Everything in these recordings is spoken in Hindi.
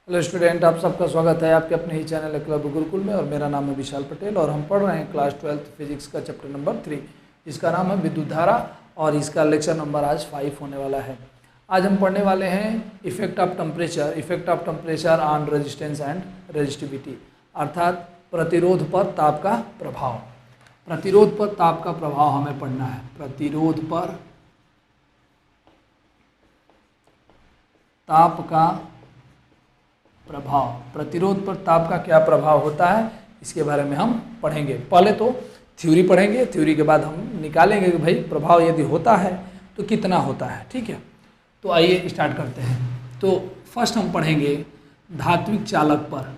हेलो स्टूडेंट, आप सबका स्वागत है आपके अपने ही चैनल क्लब गुरुकुल में। और मेरा नाम है विशाल पटेल और हम पढ़ रहे हैं क्लास 12th फिजिक्स का चैप्टर नंबर 3, जिसका नाम है विद्युत धारा। और इसका लेक्चर नंबर आज 5 होने वाला है। आज हम पढ़ने वाले हैं effect of temperature on resistance and resistivity, अर्थात प्रतिरोध पर ताप का प्रभाव। प्रतिरोध पर ताप का प्रभाव हमें पढ़ना है। प्रतिरोध पर ताप का प्रभाव, प्रतिरोध पर ताप का क्या प्रभाव होता है, इसके बारे में हम पढ़ेंगे। पहले तो थ्योरी पढ़ेंगे, थ्योरी के बाद हम निकालेंगे कि भाई प्रभाव यदि होता है तो कितना होता है। ठीक है, तो आइए स्टार्ट करते हैं। तो फर्स्ट हम पढ़ेंगे धात्विक चालक पर।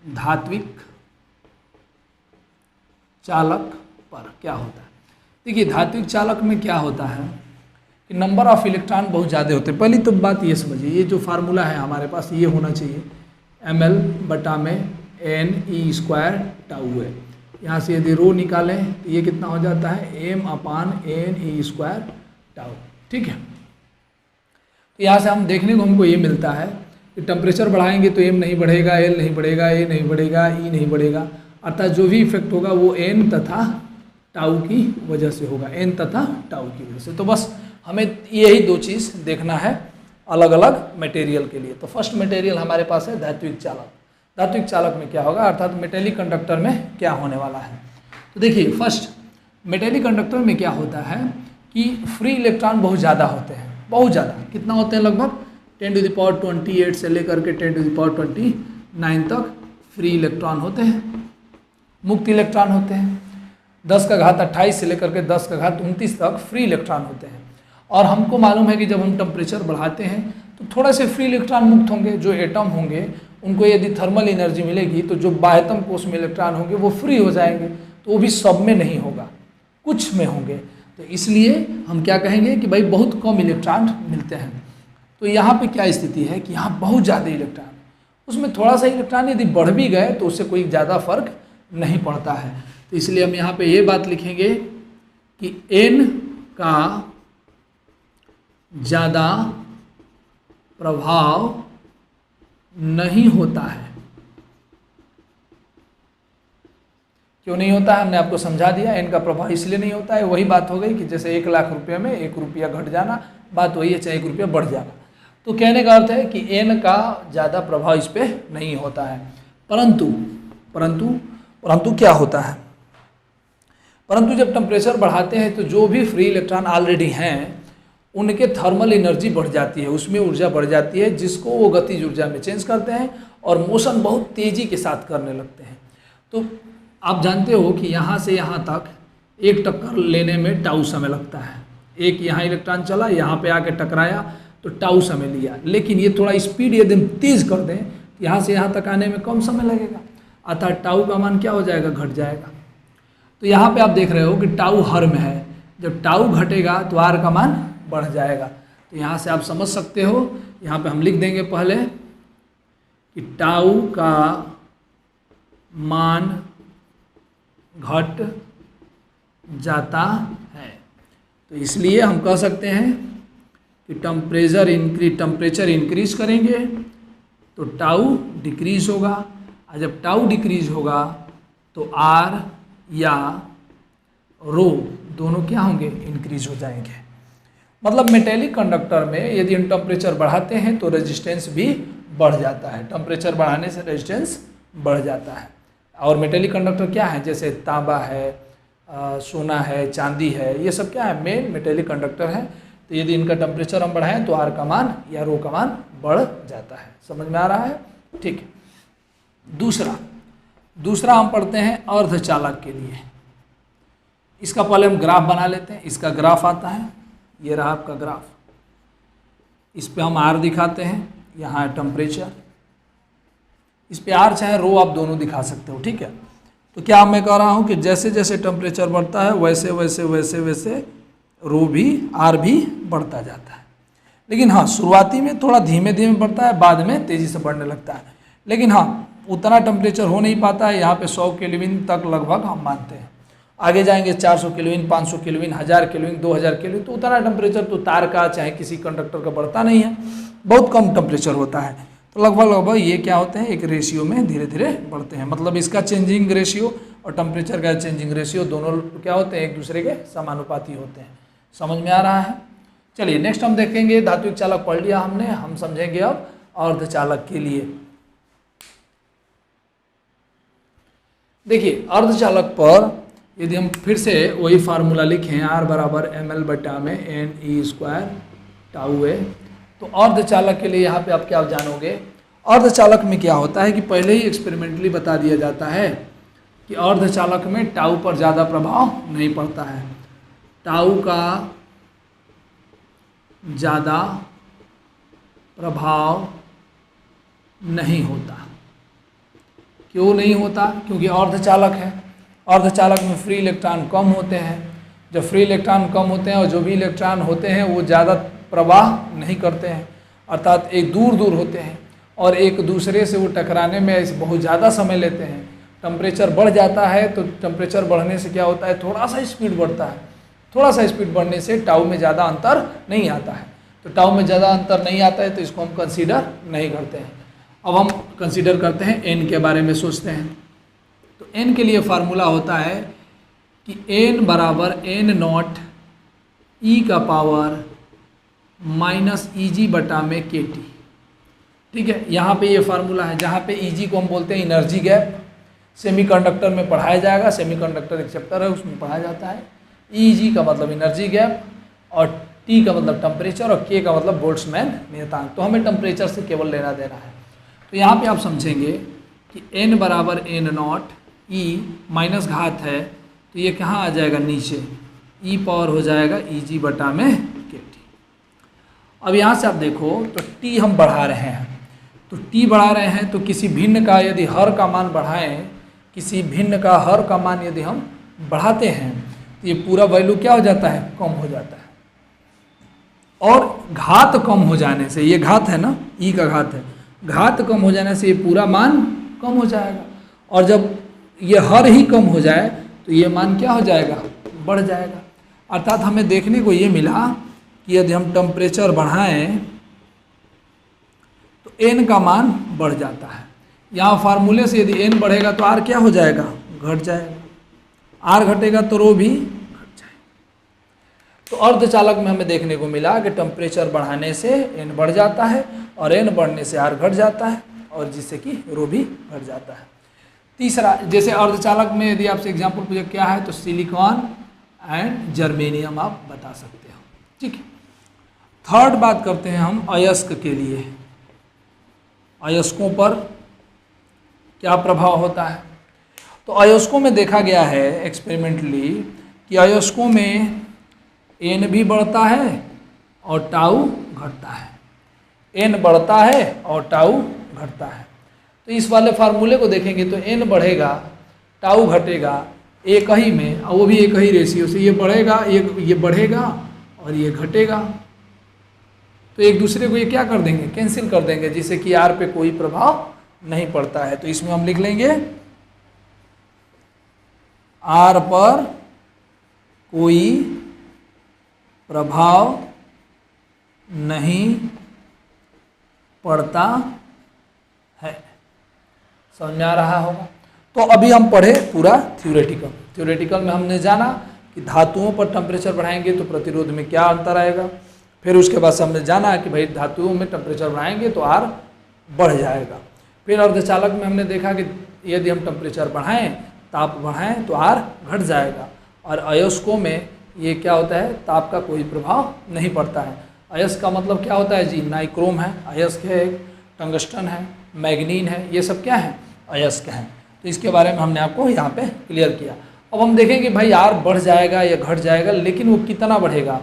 धात्विक चालक पर क्या होता है? देखिए, धात्विक चालक में क्या होता है कि नंबर ऑफ इलेक्ट्रॉन बहुत ज़्यादा होते हैं। पहली तो बात ये समझिए, ये जो फार्मूला है हमारे पास ये होना चाहिए ml बटा में NE² टाउ है। यहाँ से यदि रो निकालें तो ये कितना हो जाता है m/NE² टाउ। ठीक है, तो यहाँ से हम देखने को हमको ये मिलता है कि टेम्परेचर बढ़ाएंगे तो m नहीं बढ़ेगा, L नहीं बढ़ेगा, A नहीं बढ़ेगा, E नहीं बढ़ेगा, अर्थात जो भी इफेक्ट होगा वो n तथा टाउ की वजह से होगा, n तथा टाउ की वजह से। तो बस हमें यही दो चीज़ देखना है अलग अलग मटेरियल के लिए। तो फर्स्ट मटेरियल हमारे पास है धात्विक चालक। धात्विक चालक में क्या होगा, अर्थात मेटेलिक कंडक्टर में क्या होने वाला है। तो देखिए, फर्स्ट मेटेलिक कंडक्टर में क्या होता है कि फ्री इलेक्ट्रॉन बहुत ज़्यादा होते हैं, बहुत ज़्यादा। कितना होते हैं? लगभग 10⁻28 से लेकर के 10⁻29 तक फ्री इलेक्ट्रॉन होते हैं, मुक्त इलेक्ट्रॉन होते हैं। 10⁻28 से लेकर के 10⁻29 तक फ्री इलेक्ट्रॉन होते हैं। और हमको मालूम है कि जब हम टेम्परेचर बढ़ाते हैं तो थोड़ा से फ्री इलेक्ट्रॉन मुक्त होंगे। जो एटम होंगे उनको यदि थर्मल एनर्जी मिलेगी तो जो बाह्यतम कोश में इलेक्ट्रॉन होंगे वो फ्री हो जाएंगे। तो वो भी सब में नहीं होगा, कुछ में होंगे। तो इसलिए हम क्या कहेंगे कि भाई बहुत कम इलेक्ट्रॉन मिलते हैं। तो यहाँ पे क्या स्थिति है कि यहाँ बहुत ज़्यादा इलेक्ट्रॉन, उसमें थोड़ा सा इलेक्ट्रॉन यदि बढ़ भी गए तो उससे कोई ज़्यादा फर्क नहीं पड़ता है। तो इसलिए हम यहाँ पे ये बात लिखेंगे कि n का ज़्यादा प्रभाव नहीं होता है। क्यों नहीं होता है हमने आपको समझा दिया। n का प्रभाव इसलिए नहीं होता है, वही बात हो गई कि जैसे 1 लाख रुपये में 1 रुपया घट जाना, बात वही है, चाहे 1 रुपया बढ़ जाना। तो कहने का अर्थ है कि n का ज़्यादा प्रभाव इस पर नहीं होता है। परंतु परंतु परंतु क्या होता है, परंतु जब टेम्परेचर बढ़ाते हैं तो जो भी फ्री इलेक्ट्रॉन ऑलरेडी हैं उनके थर्मल एनर्जी बढ़ जाती है, उसमें ऊर्जा बढ़ जाती है, जिसको वो गतिज ऊर्जा में चेंज करते हैं और मोशन बहुत तेज़ी के साथ करने लगते हैं। तो आप जानते हो कि यहाँ से यहाँ तक एक टक्कर लेने में टाउ समय लगता है। एक यहाँ इलेक्ट्रॉन चला, यहाँ पे आके टकराया तो टाउ समय लिया। लेकिन ये थोड़ा स्पीड यदि हम तेज़ कर दें तो यहाँ से यहाँ तक आने में कम समय लगेगा, अतः टाउ का मान क्या हो जाएगा, घट जाएगा। तो यहाँ पे आप देख रहे हो कि टाउ हर में है, जब टाउ घटेगा तो आर का मान बढ़ जाएगा। तो यहाँ से आप समझ सकते हो, यहाँ पे हम लिख देंगे पहले कि टाउ का मान घट जाता है। तो इसलिए हम कह सकते हैं कि टेम्परेचर इंक्रीज करेंगे तो टाउ डिक्रीज होगा, और जब टाउ डिक्रीज होगा तो आर या रो दोनों क्या होंगे, इंक्रीज हो जाएंगे। मतलब मेटेलिक कंडक्टर में यदि हम टेम्परेचर बढ़ाते हैं तो रेजिस्टेंस भी बढ़ जाता है। टेम्परेचर बढ़ाने से रेजिस्टेंस बढ़ जाता है। और मेटेलिक कंडक्टर क्या है, जैसे तांबा है, सोना है, चांदी है, ये सब क्या है, मेन मेटेलिक कंडक्टर है। तो यदि इनका टेम्परेचर हम बढ़ाएं तो आर का मान या रो का मान बढ़ जाता है। समझ में आ रहा है? ठीक है। दूसरा हम पढ़ते हैं अर्धचालक के लिए। इसका पहले हम ग्राफ बना लेते हैं। इसका ग्राफ आता है, ये रहा आपका ग्राफ। इस पे हम आर दिखाते हैं, यहाँ है टेम्परेचर। इस पे आर चाहे रो आप दोनों दिखा सकते हो। ठीक है, तो क्या मैं कह रहा हूँ कि जैसे जैसे टेम्परेचर बढ़ता है वैसे वैसे वैसे वैसे रो भी, आर भी बढ़ता जाता है। लेकिन हाँ, शुरुआती में थोड़ा धीमे धीमे बढ़ता है, बाद में तेज़ी से बढ़ने लगता है। लेकिन हाँ, उतना टेम्परेचर हो नहीं पाता है। यहाँ पे 100 केल्विन तक लगभग हम मानते हैं। आगे जाएंगे 400 केल्विन, 500 केल्विन, 1000 केल्विन, 2000 केल्विन, तो उतना टेम्परेचर तो तार का चाहे किसी कंडक्टर का बढ़ता नहीं है, बहुत कम टेम्परेचर होता है। तो लगभग लगभग ये क्या होते हैं, एक रेशियो में धीरे धीरे बढ़ते हैं। मतलब इसका चेंजिंग रेशियो और टेम्परेचर का चेंजिंग रेशियो दोनों क्या होते हैं, एक दूसरे के समानुपाती होते हैं। समझ में आ रहा है? चलिए नेक्स्ट हम देखेंगे, धात्विक चालक पढ़ लिया हमने, हम समझेंगे अब अर्धचालक के लिए। देखिए अर्धचालक पर यदि हम फिर से वही फार्मूला लिखें, R बराबर ml बटा में NE² टाउ ए, तो अर्धचालक के लिए यहाँ पे आप क्या जानोगे, अर्धचालक में क्या होता है कि पहले ही एक्सपेरिमेंटली बता दिया जाता है कि अर्धचालक में टाउ पर ज़्यादा प्रभाव नहीं पड़ता है, टाउ का ज़्यादा प्रभाव नहीं होता। क्यों नहीं होता? क्योंकि अर्धचालक है, अर्धचालक में फ्री इलेक्ट्रॉन कम होते हैं। जब फ्री इलेक्ट्रॉन कम होते हैं और जो भी इलेक्ट्रॉन होते हैं वो ज़्यादा प्रवाह नहीं करते हैं, अर्थात एक दूर दूर होते हैं और एक दूसरे से वो टकराने में बहुत ज़्यादा समय लेते हैं। टेम्परेचर बढ़ जाता है तो टेम्परेचर बढ़ने से क्या होता है, थोड़ा सा स्पीड बढ़ता है, थोड़ा सा स्पीड बढ़ने से टाउ में ज़्यादा अंतर नहीं आता है। तो टाउ में ज़्यादा अंतर नहीं आता है तो इसको हम कंसीडर नहीं करते हैं। अब हम कंसीडर करते हैं एन के बारे में सोचते हैं। तो एन के लिए फार्मूला होता है कि एन बराबर एन नॉट ई का पावर माइनस ई जी बटा में के टी। ठीक है, यहाँ पे ये फार्मूला है जहाँ पे ई जी को हम बोलते हैं एनर्जी गैप, सेमीकंडक्टर में पढ़ाया जाएगा, सेमीकंडक्टर एक चैप्टर है उसमें पढ़ाया जाता है। ई जी का मतलब एनर्जी गैप और टी का मतलब टेम्परेचर और के का मतलब बोल्ट्जमैन नियतांक। तो हमें टेम्परेचर से केवल लेना देना है। तो यहाँ पे आप समझेंगे कि n बराबर एन नॉट ई माइनस घात है तो ये कहाँ आ जाएगा, नीचे ई पावर हो जाएगा ई जी बटा में के टी। अब यहाँ से आप देखो तो टी हम बढ़ा रहे हैं, तो टी बढ़ा रहे हैं तो किसी भिन्न का यदि हर का मान बढ़ाएं, किसी भिन्न का हर का मान यदि हम बढ़ाते हैं तो ये पूरा वैल्यू क्या हो जाता है, कम हो जाता है। और घात कम हो जाने से, ये घात है ना, ई का घात है, घात कम हो जाने से ये पूरा मान कम हो जाएगा। और जब ये हर ही कम हो जाए तो ये मान क्या हो जाएगा, बढ़ जाएगा। अर्थात हमें देखने को ये मिला कि यदि हम टेम्परेचर बढ़ाएं तो एन का मान बढ़ जाता है। यहाँ फार्मूले से यदि एन बढ़ेगा तो आर क्या हो जाएगा, घट जाएगा, आर घटेगा तो रो भी घट जाएगा। तो अर्धचालक में हमें देखने को मिला कि टेम्परेचर बढ़ाने से एन बढ़ जाता है और एन बढ़ने से आर घट जाता है और जिससे कि रो भी घट जाता है। तीसरा, जैसे अर्धचालक में यदि आपसे एग्जाम्पल पूछे क्या है तो सिलिकॉन एंड जर्मेनियम आप बता सकते हो। ठीक है, थर्ड बात करते हैं हम अयस्क के लिए। अयस्कों पर क्या प्रभाव होता है? तो अयस्कों में देखा गया है एक्सपेरिमेंटली कि अयस्कों में एन भी बढ़ता है और टाउ घटता है, एन बढ़ता है और टाउ घटता है। तो इस वाले फार्मूले को देखेंगे तो एन बढ़ेगा, टाउ घटेगा एक ही में, और वो भी एक ही रेशियो से, ये बढ़ेगा, ये बढ़ेगा और ये घटेगा। तो एक दूसरे को ये क्या कर देंगे, कैंसिल कर देंगे, जिससे कि आर पे कोई प्रभाव नहीं पड़ता है। तो इसमें हम लिख लेंगे आर पर कोई प्रभाव नहीं पड़ता है। समझ में आ रहा होगा। तो अभी हम पढ़े पूरा थ्योरेटिकल में हमने जाना कि धातुओं पर टेम्परेचर बढ़ाएंगे तो प्रतिरोध में क्या अंतर आएगा। फिर उसके बाद से हमने जाना कि भाई धातुओं में टेम्परेचर बढ़ाएंगे तो आर बढ़ जाएगा। फिर अर्धचालक में हमने देखा कि यदि हम टेम्परेचर बढ़ाएं, ताप बढ़ाएं तो आर घट जाएगा। और अयस्कों में ये क्या होता है, ताप का कोई प्रभाव नहीं पड़ता है। अयस्क का मतलब क्या होता है जी, नाइक्रोम है, अयस्क है, टंगस्टन है, मैग्नीन है, ये सब क्या है, अयस्क हैं। तो इसके बारे में हमने आपको यहाँ पे क्लियर किया। अब हम देखेंगे भाई आर बढ़ जाएगा या घट जाएगा, लेकिन वो कितना बढ़ेगा।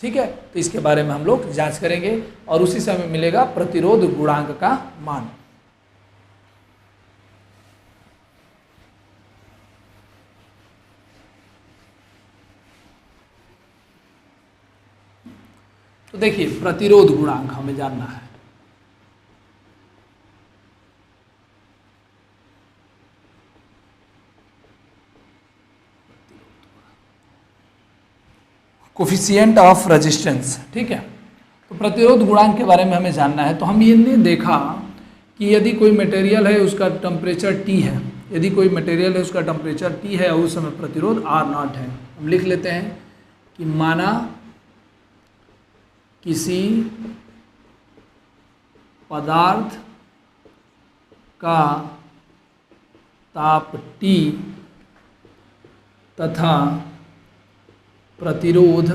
ठीक है, तो इसके बारे में हम लोग जांच करेंगे और उसी से हमें मिलेगा प्रतिरोध गुणांक का मान। तो देखिए प्रतिरोध गुणांक हमें जानना है। कोफिशिएंट ऑफ रेजिस्टेंस, ठीक है। तो प्रतिरोध गुणांक के बारे में हमें जानना है। तो हम ये नहीं देखा कि यदि कोई मटेरियल है उसका टेम्परेचर T है, यदि कोई मटेरियल है उसका टेम्परेचर T है और उस समय प्रतिरोध R0 है। हम लिख लेते हैं कि माना किसी पदार्थ का ताप T तथा प्रतिरोध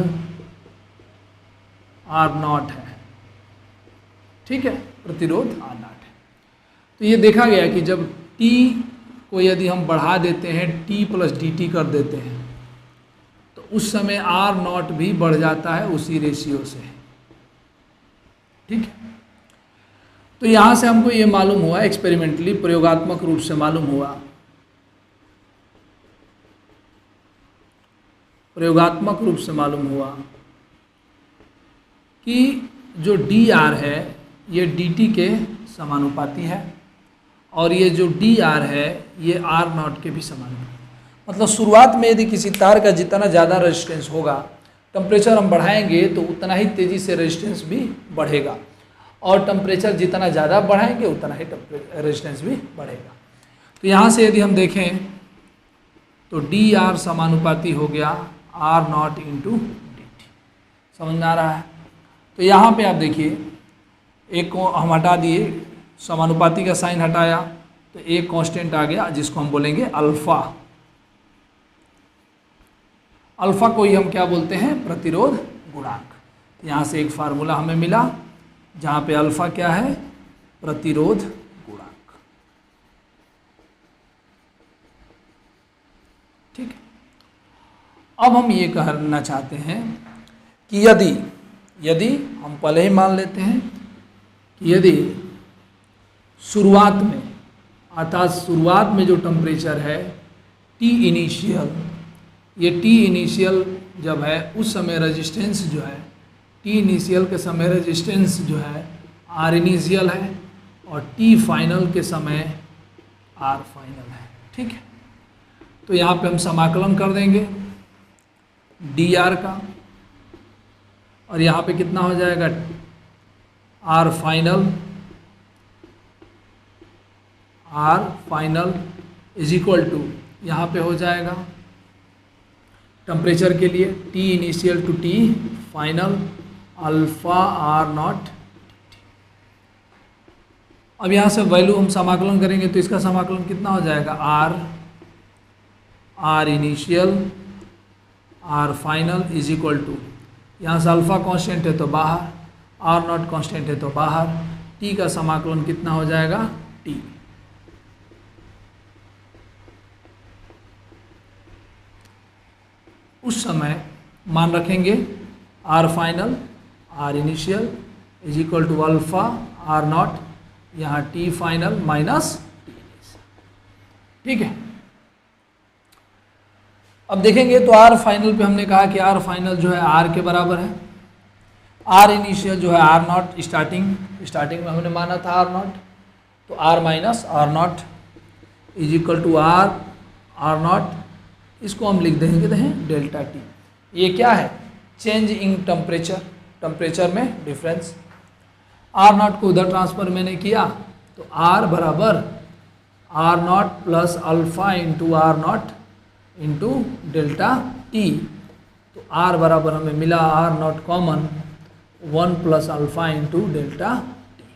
R0 है, ठीक है, प्रतिरोध R0 है। तो ये देखा गया कि जब T को यदि हम बढ़ा देते हैं, T + dt कर देते हैं, तो उस समय R0 भी बढ़ जाता है उसी रेशियो से, ठीक है। तो यहाँ से हमको ये मालूम हुआ, एक्सपेरिमेंटली प्रयोगात्मक रूप से मालूम हुआ, प्रयोगात्मक रूप से मालूम हुआ कि जो dr है ये dt के समानुपाती है और ये जो dr है ये R0 के भी समानुपाती। मतलब शुरुआत में यदि किसी तार का जितना ज़्यादा रेजिस्टेंस होगा, टेम्परेचर हम बढ़ाएंगे तो उतना ही तेज़ी से रेजिस्टेंस भी बढ़ेगा, और टेम्परेचर जितना ज़्यादा बढ़ाएंगे उतना ही रेजिस्टेंस भी बढ़ेगा। तो यहाँ से यदि हम देखें तो dr समानुपाती हो गया R0 × dt। समझ में आ रहा है? तो यहाँ पे आप देखिए, एक को हम हटा दिए, समानुपाती का साइन हटाया तो एक कांस्टेंट आ गया जिसको हम बोलेंगे अल्फ़ा। अल्फ़ा को ही हम क्या बोलते हैं? प्रतिरोध गुणांक। यहाँ से एक फार्मूला हमें मिला जहाँ पे अल्फ़ा क्या है? प्रतिरोध गुणांक, ठीक है। अब हम ये कहना चाहते हैं कि यदि हम पहले ही मान लेते हैं कि यदि शुरुआत में, अर्थात शुरुआत में जो टेम्परेचर है T इनिशियल, ये T इनिशियल जब है उस समय रेजिस्टेंस जो है, T इनिशियल के समय रेजिस्टेंस जो है R इनिशियल है और T फाइनल के समय R फाइनल है, ठीक है। तो यहाँ पे हम समाकलन कर देंगे dr का, और यहाँ पे कितना हो जाएगा? R final is equal to, यहाँ पे हो जाएगा टेम्परेचर के लिए T initial to T final alpha R0। अब यहाँ से वैल्यू हम समाकलन करेंगे तो इसका समाकलन कितना हो जाएगा? R initial R final is equal to, यहाँ से अल्फ़ा कांस्टेंट है तो बाहर, R0 कांस्टेंट है तो बाहर, T का समाकलन कितना हो जाएगा? T। उस समय मान रखेंगे R final R initial is equal to alpha R0, यहाँ T final minus T initial, ठीक है। अब देखेंगे तो R फाइनल पे हमने कहा कि R फाइनल जो है R के बराबर है, R इनिशियल जो है R0 स्टार्टिंग में हमने माना था R0, तो R minus R0 is equal to R0, इसको हम लिख देंगे डेल्टा T। ये क्या है? चेंज इन टेम्परेचर में डिफरेंस। R0 को उधर ट्रांसफर मैंने किया तो R बराबर R0 plus alpha into R0 into delta T। तो R बराबर हमें मिला R0 common 1 plus alpha into delta T।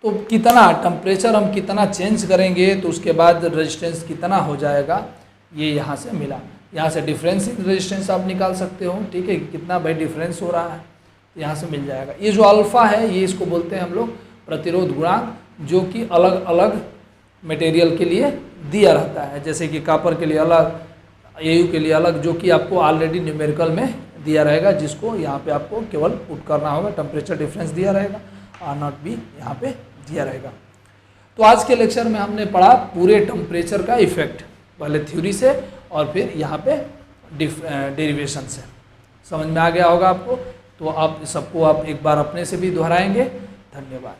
तो कितना टेम्परेचर हम कितना चेंज करेंगे तो उसके बाद रेजिस्टेंस कितना हो जाएगा, ये यहाँ से मिला। यहाँ से डिफरेंस इन रेजिस्टेंस आप निकाल सकते हो, ठीक है, कितना भाई डिफरेंस हो रहा है, तो यहाँ से मिल जाएगा। ये जो अल्फ़ा है ये इसको बोलते हैं हम लोग प्रतिरोध गुणांक, जो कि अलग अलग मटेरियल के लिए दिया रहता है, जैसे कि कॉपर के लिए अलग, AU के लिए अलग, जो कि आपको ऑलरेडी न्यूमेरिकल में दिया रहेगा, जिसको यहाँ पे आपको केवल पुट करना होगा। टेम्परेचर डिफरेंस दिया रहेगा, R0 भी यहाँ पे दिया रहेगा। तो आज के लेक्चर में हमने पढ़ा पूरे टेम्परेचर का इफेक्ट, पहले थ्योरी से और फिर यहाँ पे डेरिवेशन से। समझ में आ गया होगा आपको। तो आप सबको आप एक बार अपने से भी दोहराएंगे। धन्यवाद।